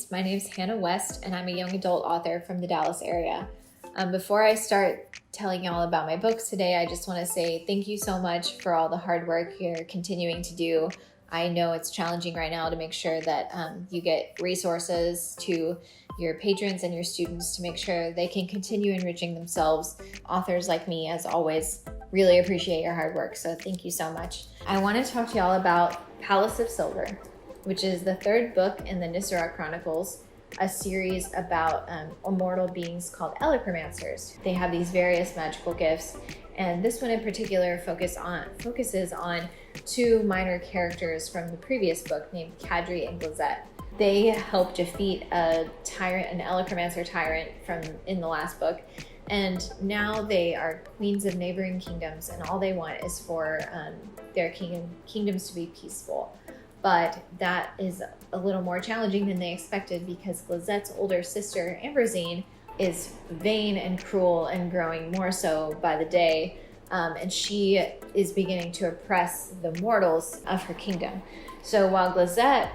My name is Hannah West, and I'm a young adult author from the Dallas area. Before I start telling y'all about my books today, I just want to say thank you so much for all the hard work you're continuing to do. I know it's challenging right now to make sure that you get resources to your patrons and your students to make sure they can continue enriching themselves. Authors like me, as always, really appreciate your hard work, so thank you so much. I want to talk to y'all about Palace of Silver, which is the third book in the Nissera Chronicles, a series about immortal beings called Electromancers. They have these various magical gifts, and this one in particular focuses on two minor characters from the previous book named Kadri and Glazette. They help defeat an Electromancer tyrant from in the last book, and now they are queens of neighboring kingdoms, and all they want is for their kingdoms to be peaceful. But that is a little more challenging than they expected because Glazette's older sister, Ambrosine, is vain and cruel and growing more so by the day, and she is beginning to oppress the mortals of her kingdom. So while Glazette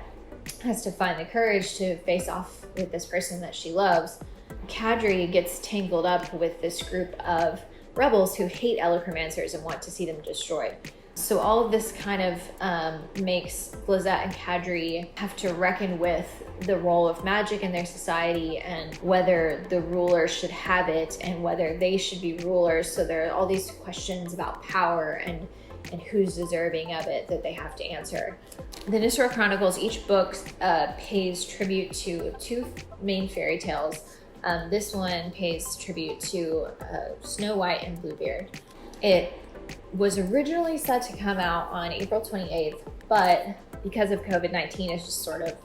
has to find the courage to face off with this person that she loves, Kadri gets tangled up with this group of rebels who hate Electromancers and want to see them destroyed. So all of this kind of makes Glazette and Kadri have to reckon with the role of magic in their society and whether the rulers should have it and whether they should be rulers. So there are all these questions about power and who's deserving of it that they have to answer. The Nissera Chronicles, each book pays tribute to two main fairy tales. This one pays tribute to Snow White and Bluebeard. It was originally set to come out on April 28th, but because of COVID-19, it's just sort of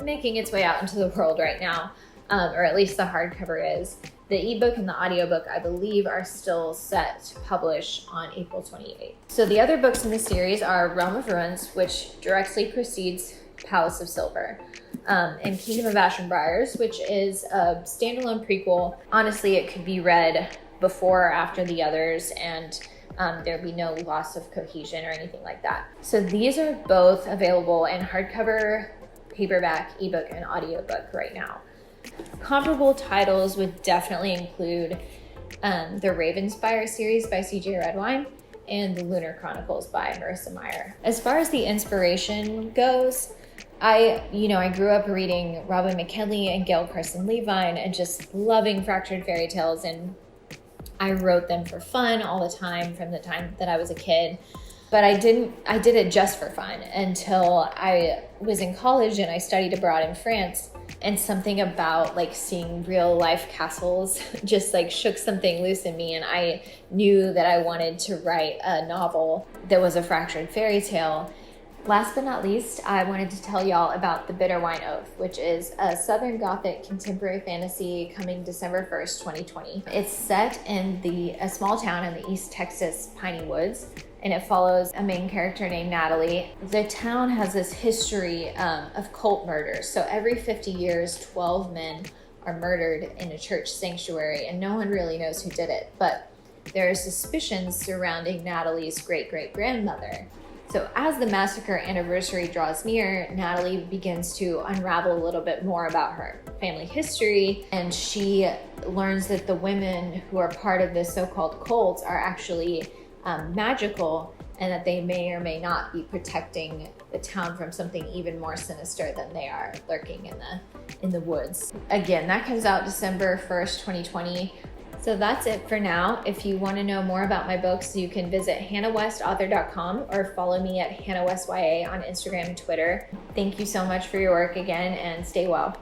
making its way out into the world right now, or at least the hardcover is. The ebook and the audiobook, I believe, are still set to publish on April 28th. So the other books in the series are Realm of Ruins, which directly precedes Palace of Silver, and Kingdom of Ash and Briars, which is a standalone prequel. Honestly, it could be read before or after the others, and there'd be no loss of cohesion or anything like that. So these are both available in hardcover, paperback, ebook, and audiobook right now. Comparable titles would definitely include the Ravenspire series by C.J. Redwine and the Lunar Chronicles by Marissa Meyer. As far as the inspiration goes, I grew up reading Robin McKinley and Gail Carson Levine and just loving fractured fairy tales, and I wrote them for fun all the time from the time that I was a kid. But I did it just for fun until I was in college and I studied abroad in France, and something about seeing real life castles just shook something loose in me, and I knew that I wanted to write a novel that was a fractured fairy tale. Last but not least, I wanted to tell y'all about The BITTERWINE OATH, which is a Southern Gothic contemporary fantasy coming December 1st, 2020. It's set in a small town in the East Texas Piney Woods, and it follows a main character named Natalie. The town has this history of cult murders. So every 50 years, 12 men are murdered in a church sanctuary, and no one really knows who did it. But there are suspicions surrounding Natalie's great-great-grandmother. So as the massacre anniversary draws near, Natalie begins to unravel a little bit more about her family history, and she learns that the women who are part of this so-called cult are actually magical, and that they may or may not be protecting the town from something even more sinister than they are lurking in the woods. Again, that comes out December 1st, 2020. So that's it for now. If you want to know more about my books, you can visit hannahwestauthor.com or follow me at hannahwestya on Instagram and Twitter. Thank you so much for your work again, and stay well.